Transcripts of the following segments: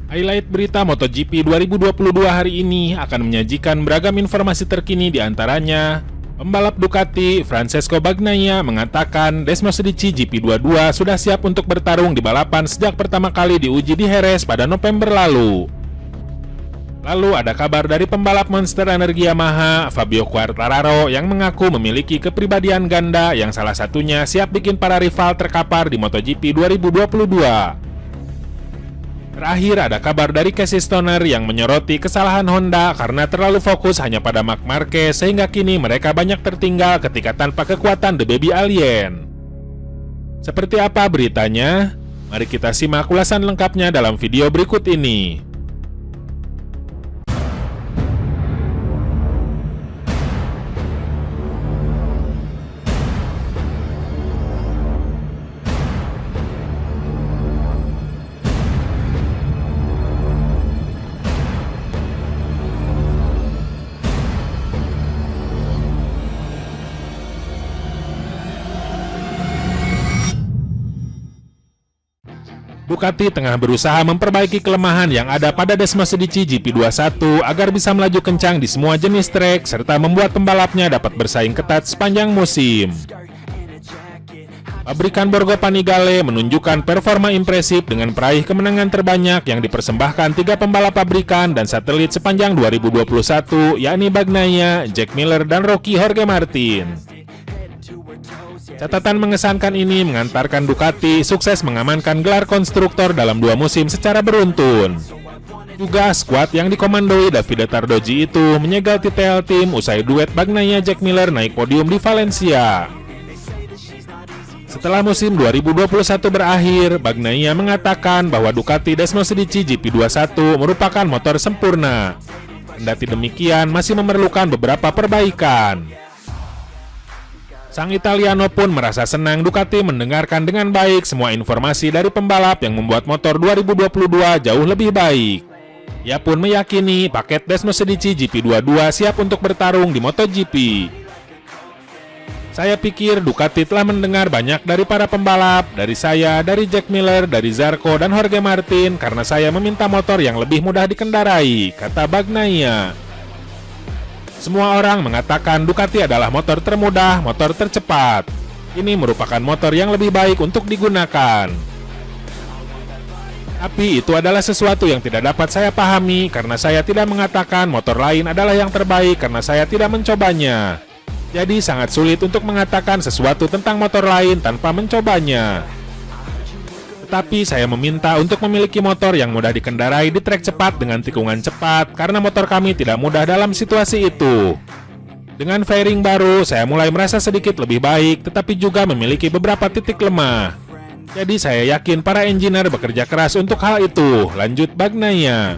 Highlight berita MotoGP 2022 hari ini akan menyajikan beragam informasi terkini, di antaranya pembalap Ducati Francesco Bagnaia mengatakan Desmos Ricci GP22 sudah siap untuk bertarung di balapan sejak pertama kali diuji di Jerez pada November lalu. Lalu ada kabar dari pembalap Monster Energi Yamaha Fabio Quartararo yang mengaku memiliki kepribadian ganda yang salah satunya siap bikin para rival terkapar di MotoGP 2022. Terakhir ada kabar dari Casey Stoner yang menyoroti kesalahan Honda karena terlalu fokus hanya pada Marc Marquez sehingga kini mereka banyak tertinggal ketika tanpa kekuatan The Baby Alien. Seperti apa beritanya? Mari kita simak ulasan lengkapnya dalam video berikut ini. Ducati tengah berusaha memperbaiki kelemahan yang ada pada Desmos Ricci GP21 agar bisa melaju kencang di semua jenis trek serta membuat pembalapnya dapat bersaing ketat sepanjang musim. Pabrikan Borgo Panigale menunjukkan performa impresif dengan peraih kemenangan terbanyak yang dipersembahkan 3 pembalap pabrikan dan satelit sepanjang 2021, yakni Bagnaia, Jack Miller, dan Rocky Jorge Martin. Catatan mengesankan ini mengantarkan Ducati sukses mengamankan gelar konstruktor dalam 2 musim secara beruntun. Juga skuad yang dikomandoi Davide Tardoji itu menyegel titel tim usai duet Bagnaia Jack Miller naik podium di Valencia. Setelah musim 2021 berakhir, Bagnaia mengatakan bahwa Ducati Desmos Ricci GP21 merupakan motor sempurna. Kendati demikian, masih memerlukan beberapa perbaikan. Sang Italiano pun merasa senang Ducati mendengarkan dengan baik semua informasi dari pembalap yang membuat motor 2022 jauh lebih baik. Ia pun meyakini paket Desmos Ricci GP22 siap untuk bertarung di MotoGP. Saya pikir Ducati telah mendengar banyak dari para pembalap, dari saya, dari Jack Miller, dari Zarco, dan Jorge Martin karena saya meminta motor yang lebih mudah dikendarai, kata Bagnaia. Semua orang mengatakan Ducati adalah motor termudah, motor tercepat. Ini merupakan motor yang lebih baik untuk digunakan. Tapi itu adalah sesuatu yang tidak dapat saya pahami karena saya tidak mengatakan motor lain adalah yang terbaik karena saya tidak mencobanya. Jadi sangat sulit untuk mengatakan sesuatu tentang motor lain tanpa mencobanya. Tetapi saya meminta untuk memiliki motor yang mudah dikendarai di trek cepat dengan tikungan cepat karena motor kami tidak mudah dalam situasi itu. Dengan fairing baru, saya mulai merasa sedikit lebih baik tetapi juga memiliki beberapa titik lemah. Jadi saya yakin para engineer bekerja keras untuk hal itu, lanjut Bagnaia.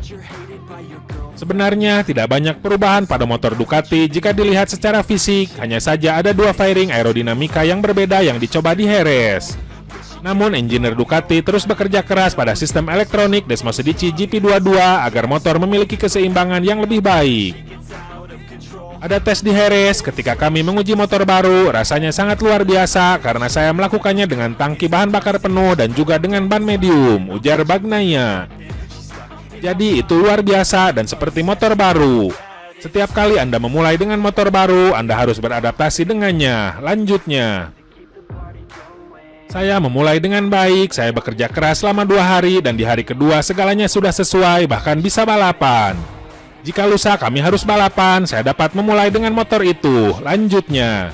Sebenarnya tidak banyak perubahan pada motor Ducati jika dilihat secara fisik, hanya saja ada 2 fairing aerodinamika yang berbeda yang dicoba di Jerez. Namun, engineer Ducati terus bekerja keras pada sistem elektronik Desmos Ricci GP22 agar motor memiliki keseimbangan yang lebih baik. Ada tes di Jerez ketika kami menguji motor baru, rasanya sangat luar biasa karena saya melakukannya dengan tangki bahan bakar penuh dan juga dengan ban medium, ujar Bagnaia. Jadi itu luar biasa dan seperti motor baru. Setiap kali Anda memulai dengan motor baru, Anda harus beradaptasi dengannya, lanjutnya. Saya memulai dengan baik, saya bekerja keras selama 2 hari dan di hari kedua segalanya sudah sesuai, bahkan bisa balapan. Jika lusa kami harus balapan, saya dapat memulai dengan motor itu, lanjutnya.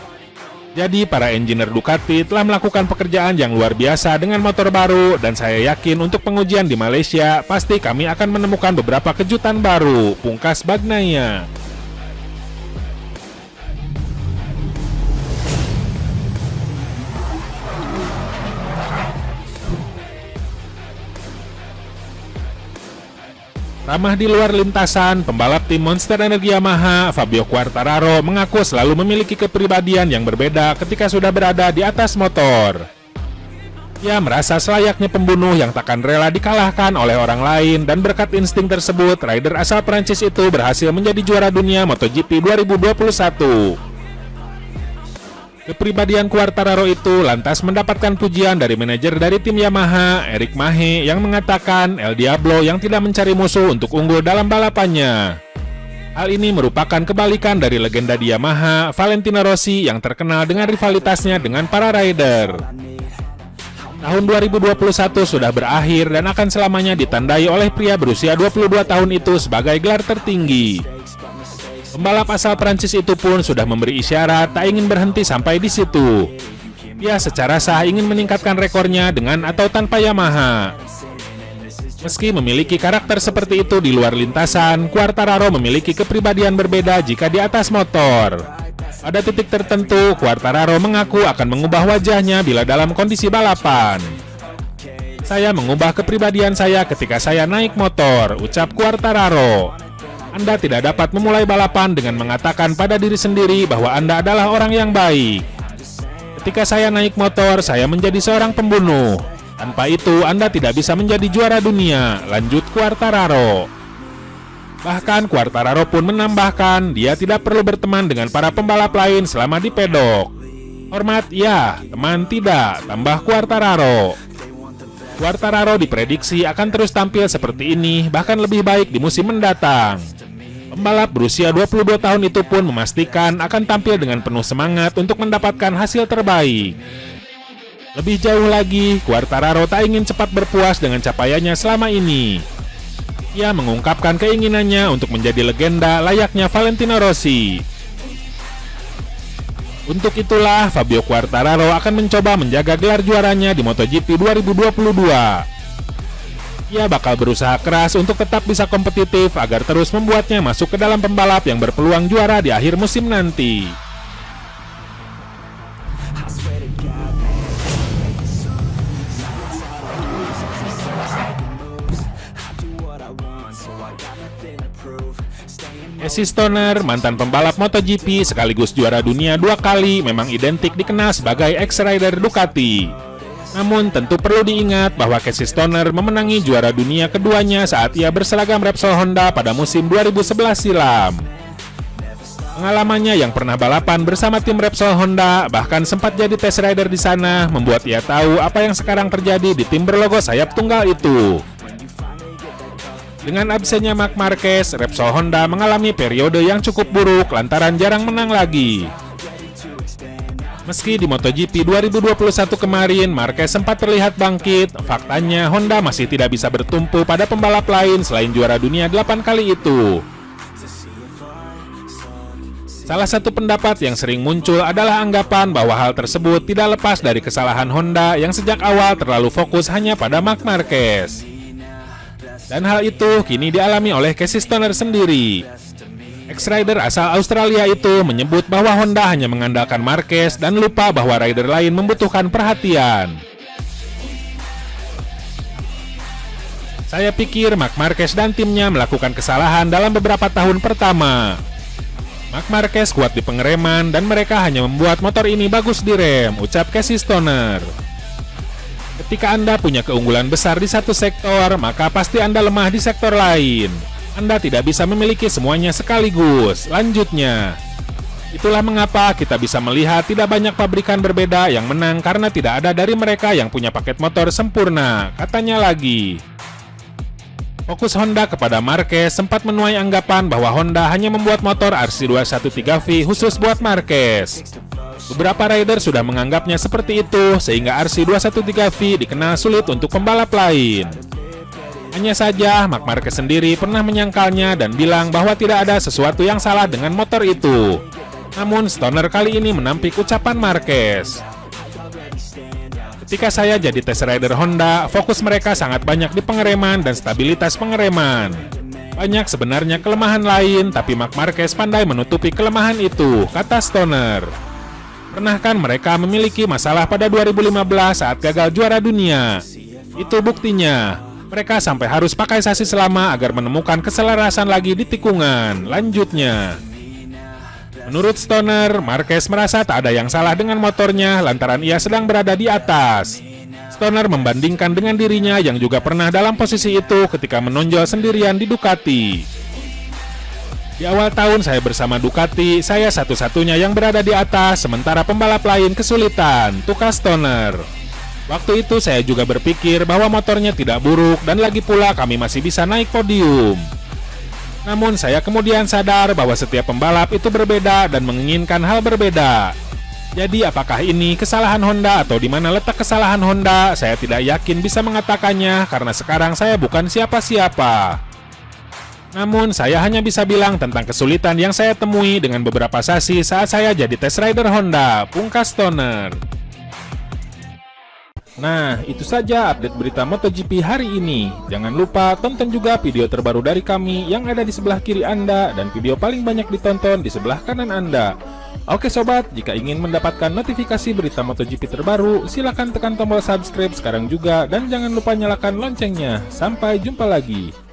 Jadi para engineer Ducati telah melakukan pekerjaan yang luar biasa dengan motor baru dan saya yakin untuk pengujian di Malaysia, pasti kami akan menemukan beberapa kejutan baru, pungkas Bagnaia. Ramah di luar lintasan, pembalap tim Monster Energi Yamaha, Fabio Quartararo, mengaku selalu memiliki kepribadian yang berbeda ketika sudah berada di atas motor. Ia merasa selayaknya pembunuh yang takkan rela dikalahkan oleh orang lain dan berkat insting tersebut, rider asal Prancis itu berhasil menjadi juara dunia MotoGP 2021. Kepribadian Quartararo itu lantas mendapatkan pujian dari manajer dari tim Yamaha, Eric Mahe, yang mengatakan El Diablo yang tidak mencari musuh untuk unggul dalam balapannya. Hal ini merupakan kebalikan dari legenda di Yamaha, Valentino Rossi, yang terkenal dengan rivalitasnya dengan para rider. Tahun 2021 sudah berakhir dan akan selamanya ditandai oleh pria berusia 22 tahun itu sebagai gelar tertinggi. Pembalap asal Prancis itu pun sudah memberi isyarat tak ingin berhenti sampai di situ. Dia secara sah ingin meningkatkan rekornya dengan atau tanpa Yamaha. Meski memiliki karakter seperti itu di luar lintasan, Quartararo memiliki kepribadian berbeda jika di atas motor. Pada titik tertentu, Quartararo mengaku akan mengubah wajahnya bila dalam kondisi balapan. "Saya mengubah kepribadian saya ketika saya naik motor," ucap Quartararo. Anda tidak dapat memulai balapan dengan mengatakan pada diri sendiri bahwa Anda adalah orang yang baik. Ketika saya naik motor, saya menjadi seorang pembunuh. Tanpa itu, Anda tidak bisa menjadi juara dunia, lanjut Quartararo. Bahkan Quartararo pun menambahkan, dia tidak perlu berteman dengan para pembalap lain selama di pedok. Hormat ya, teman tidak, tambah Quartararo. Quartararo diprediksi akan terus tampil seperti ini, bahkan lebih baik di musim mendatang. Pembalap berusia 22 tahun itu pun memastikan akan tampil dengan penuh semangat untuk mendapatkan hasil terbaik. Lebih jauh lagi, Quartararo tak ingin cepat berpuas dengan capaiannya selama ini. Ia mengungkapkan keinginannya untuk menjadi legenda layaknya Valentino Rossi. Untuk itulah, Fabio Quartararo akan mencoba menjaga gelar juaranya di MotoGP 2022. Ia bakal berusaha keras untuk tetap bisa kompetitif agar terus membuatnya masuk ke dalam pembalap yang berpeluang juara di akhir musim nanti. Casey Stoner, mantan pembalap MotoGP sekaligus juara dunia 2 kali, memang identik dikenal sebagai ex-rider Ducati. Namun tentu perlu diingat bahwa Casey Stoner memenangi juara dunia keduanya saat ia berseragam Repsol Honda pada musim 2011 silam. Pengalamannya yang pernah balapan bersama tim Repsol Honda, bahkan sempat jadi test rider di sana, membuat ia tahu apa yang sekarang terjadi di tim berlogo sayap tunggal itu. Dengan absennya Marc Marquez, Repsol Honda mengalami periode yang cukup buruk lantaran jarang menang lagi. Meski di MotoGP 2021 kemarin Marquez sempat terlihat bangkit, faktanya Honda masih tidak bisa bertumpu pada pembalap lain selain juara dunia 8 kali itu. Salah satu pendapat yang sering muncul adalah anggapan bahwa hal tersebut tidak lepas dari kesalahan Honda yang sejak awal terlalu fokus hanya pada Marc Marquez. Dan hal itu kini dialami oleh Casey Stoner sendiri. Ex-rider asal Australia itu menyebut bahwa Honda hanya mengandalkan Marquez dan lupa bahwa rider lain membutuhkan perhatian. Saya pikir Marc Marquez dan timnya melakukan kesalahan dalam beberapa tahun pertama. Marc Marquez kuat di pengereman dan mereka hanya membuat motor ini bagus di rem, ucap Casey Stoner. Ketika Anda punya keunggulan besar di satu sektor, maka pasti Anda lemah di sektor lain. Anda tidak bisa memiliki semuanya sekaligus, lanjutnya. Itulah mengapa kita bisa melihat tidak banyak pabrikan berbeda yang menang karena tidak ada dari mereka yang punya paket motor sempurna, katanya lagi. Fokus Honda kepada Marquez sempat menuai anggapan bahwa Honda hanya membuat motor RC213V khusus buat Marquez. Beberapa rider sudah menganggapnya seperti itu, sehingga RC213V dikenal sulit untuk pembalap lain. Hanya saja, Marc Marquez sendiri pernah menyangkalnya dan bilang bahwa tidak ada sesuatu yang salah dengan motor itu. Namun, Stoner kali ini menampik ucapan Marquez. Ketika saya jadi test rider Honda, fokus mereka sangat banyak di pengereman dan stabilitas pengereman. Banyak sebenarnya kelemahan lain, tapi Marc Marquez pandai menutupi kelemahan itu, kata Stoner. Pernahkan mereka memiliki masalah pada 2015 saat gagal juara dunia? Itu buktinya. Mereka sampai harus pakai sasis lama agar menemukan keselarasan lagi di tikungan, lanjutnya. Menurut Stoner, Marquez merasa tak ada yang salah dengan motornya lantaran ia sedang berada di atas. Stoner membandingkan dengan dirinya yang juga pernah dalam posisi itu ketika menonjol sendirian di Ducati. Di awal tahun saya bersama Ducati, saya satu-satunya yang berada di atas, sementara pembalap lain kesulitan, Tuka Stoner. Waktu itu saya juga berpikir bahwa motornya tidak buruk dan lagi pula kami masih bisa naik podium. Namun saya kemudian sadar bahwa setiap pembalap itu berbeda dan menginginkan hal berbeda. Jadi apakah ini kesalahan Honda atau di mana letak kesalahan Honda? Saya tidak yakin bisa mengatakannya karena sekarang saya bukan siapa-siapa. Namun saya hanya bisa bilang tentang kesulitan yang saya temui dengan beberapa sesi saat saya jadi test rider Honda, pungkas Stoner. Nah, itu saja update berita MotoGP hari ini. Jangan lupa tonton juga video terbaru dari kami yang ada di sebelah kiri Anda dan video paling banyak ditonton di sebelah kanan Anda. Oke sobat, jika ingin mendapatkan notifikasi berita MotoGP terbaru, silakan tekan tombol subscribe sekarang juga dan jangan lupa nyalakan loncengnya. Sampai jumpa lagi.